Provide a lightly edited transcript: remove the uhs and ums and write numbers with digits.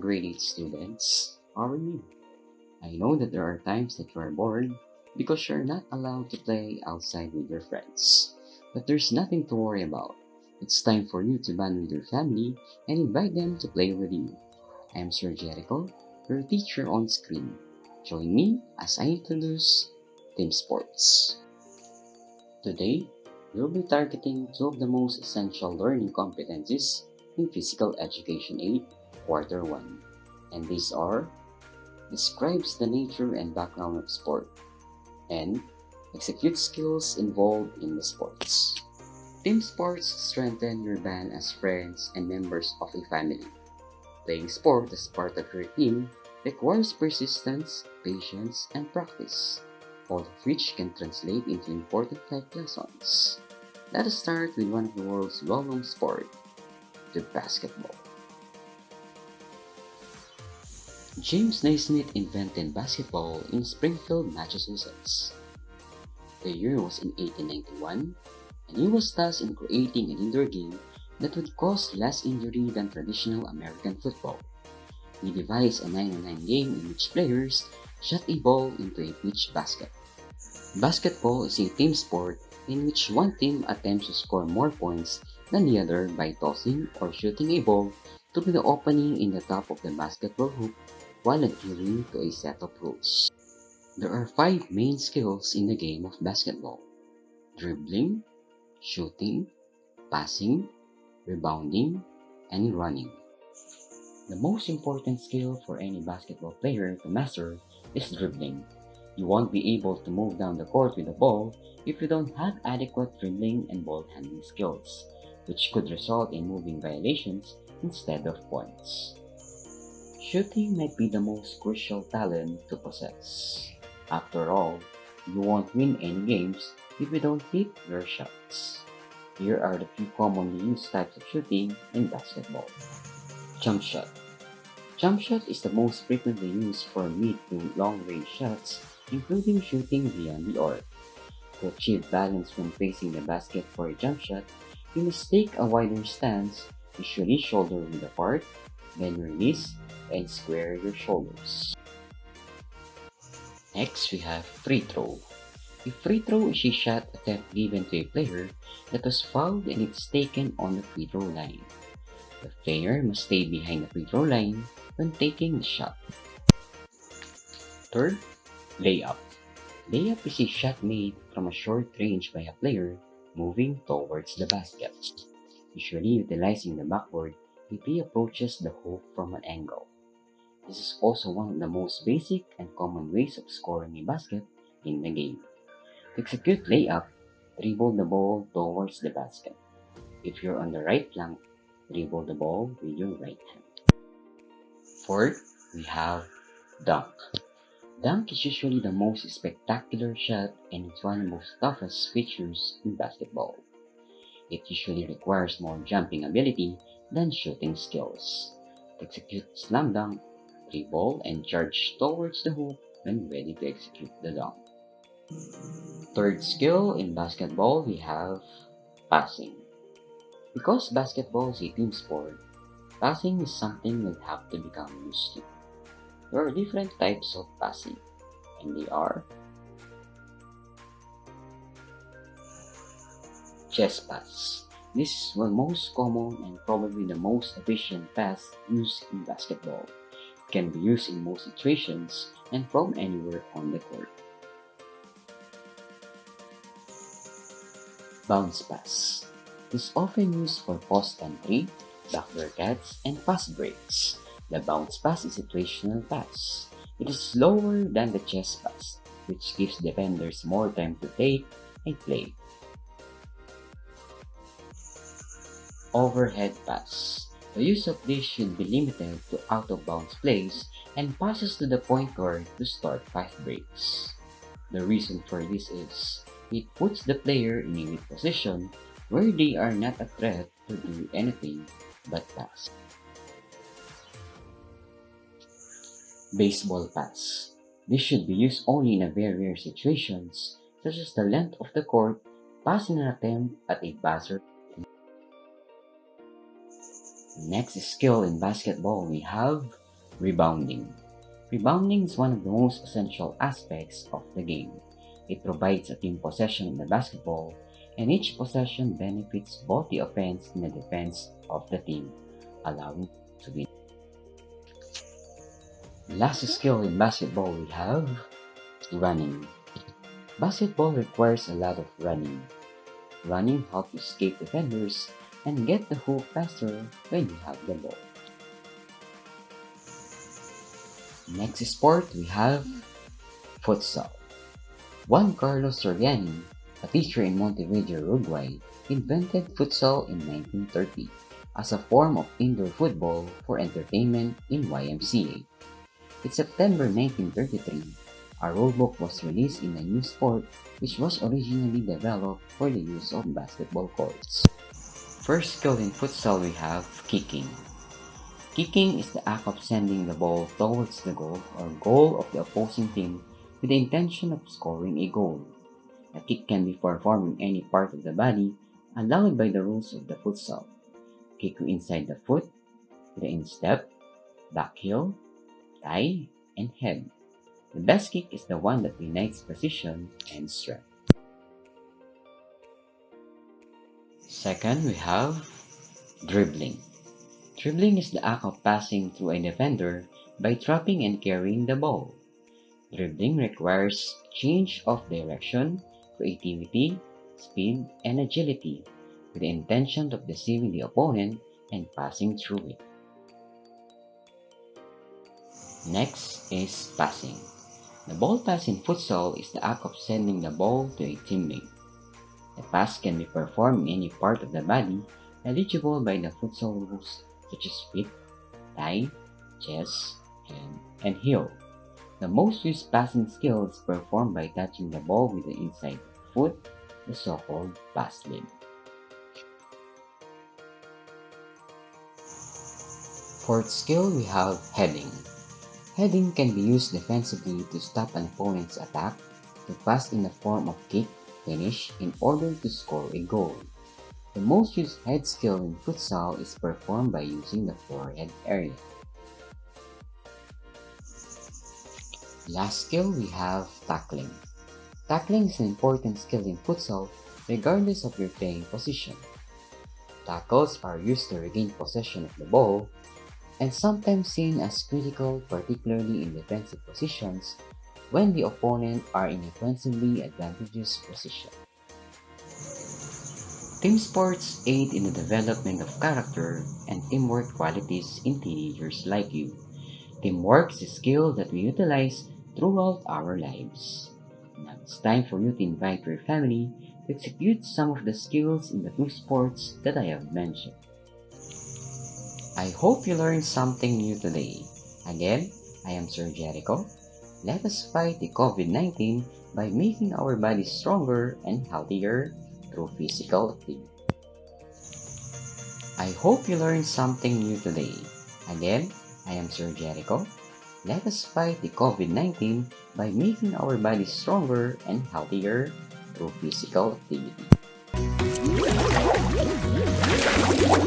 grade 8 students, how are you? I know that there are times that you are bored because you're not allowed to play outside with your friends. But there's nothing to worry about. It's time for you to bond with your family and invite them to play with you. I'm Sir Jerico, your teacher on screen. Join me as I introduce team sports. Today, we'll be targeting two of the most essential learning competencies in Physical Education 8, Quarter 1. And these are describes the nature and background of sport and execute skills involved in the sports. Team sports strengthen your band as friends and members of a family. Playing sport as part of your team requires persistence, patience, and practice, all of which can translate into important life lessons. Let us start with one of the world's well-known sports, the basketball. James Naismith invented basketball in Springfield, Massachusetts. The year was in 1891, and he was tasked in creating an indoor game that would cause less injury than traditional American football. He devised a 9-on-9 game in which players shot a ball into a pitch basket. Basketball is a team sport in which one team attempts to score more points than the other by tossing or shooting a ball through the opening in the top of the basketball hoop while adhering to a set of rules. There are 5 main skills in the game of basketball: dribbling, shooting, passing, rebounding, and running. The most important skill for any basketball player to master is dribbling. You won't be able to move down the court with the ball if you don't have adequate dribbling and ball handling skills, which could result in moving violations instead of points. Shooting might be the most crucial talent to possess. After all, you won't win any games if you don't hit your shots. Here are the few commonly used types of shooting in basketball. Jump shot. Jump shot is the most frequently used for mid to long range shots, including shooting beyond the arc. To achieve balance when facing the basket for a jump shot, you must take a wider stance, usually shoulder width apart, bend your knees, and square your shoulders. Next, we have free throw. A free throw is a shot attempt given to a player that was fouled and it's taken on the free throw line. The player must stay behind the free throw line when taking the shot. Third, layup. Layup is a shot made from a short range by a player moving towards the basket. Usually utilizing the backboard if he approaches the hoop from an angle. This is also one of the most basic and common ways of scoring a basket in the game. To execute layup, dribble the ball towards the basket. If you're on the right flank, dribble the ball with your right hand. Fourth, we have dunk. Dunk is usually the most spectacular shot and it's one of the most toughest features in basketball. It usually requires more jumping ability than shooting skills. To execute slam dunk, dribble and charge towards the hoop when ready to execute the dunk. Third skill in basketball, we have passing. Because basketball is a team sport, passing is something you'll have to become used to. There are different types of passing, and they are chest pass. This is the most common and probably the most efficient pass used in basketball. It can be used in most situations and from anywhere on the court. Bounce pass. This is often used for post entry, backdoor cuts, and fast breaks. The bounce pass is a situational pass. It is slower than the chest pass, which gives defenders more time to take and play. Overhead pass. The use of this should be limited to out-of-bounds plays and passes to the point guard to start fast breaks. The reason for this is it puts the player in a weak position where they are not a threat to do anything but pass. Baseball pass. This should be used only in a very rare situations, such as the length of the court, pass in an attempt at a buzzer. Next skill in basketball we have Rebounding. Rebounding is one of the most essential aspects of the game. It provides a team possession of the basketball, and each possession benefits both the offense and the defense of the team, allowing to win. Last skill in basketball we have running. Basketball requires a lot of running. Running helps you escape defenders and get the hoop faster when you have the ball. Next sport we have futsal. Juan Carlos Soriani, a teacher in Montevideo, Uruguay, invented futsal in 1930 as a form of indoor football for entertainment in YMCA. In September 1933, a rulebook was released in a new sport which was originally developed for the use of basketball courts. First skill in futsal we have kicking. Kicking is the act of sending the ball towards the goal or goal of the opposing team with the intention of scoring a goal. A kick can be performed in any part of the body allowed by the rules of the futsal. Kick inside the foot, the instep, back heel, thigh, and head. The best kick is the one that unites precision and strength. Second, we have dribbling. Dribbling is the act of passing through a defender by trapping and carrying the ball. Dribbling requires change of direction, creativity, speed, and agility with the intention of deceiving the opponent and passing through it. Next is passing. The ball pass in futsal is the act of sending the ball to a teammate. The pass can be performed in any part of the body eligible by the futsal rules such as feet, thigh, chest, hand, and heel. The most used passing skill is performed by touching the ball with the inside foot, the so-called pass leg. Fourth skill, we have heading. Heading can be used defensively to stop an opponent's attack, to pass in the form of kick, finish in order to score a goal. The most used head skill in futsal is performed by using the forehead area. Last skill, we have tackling. Tackling is an important skill in futsal regardless of your playing position. Tackles are used to regain possession of the ball and sometimes seen as critical, particularly in defensive positions when the opponent are in a defensively advantageous position. Team sports aid in the development of character and teamwork qualities in teenagers like you. Teamwork is a skill that we utilize throughout our lives. Now it's time for you to invite your family to execute some of the skills in the two sports that I have mentioned. I hope you learned something new today. Again, I am Sir Jerico. Let us fight the COVID-19 by making our bodies stronger and healthier through physical activity. I hope you learned something new today. Again, I am Sir Jerico. Let us fight the COVID-19 by making our bodies stronger and healthier through physical activity.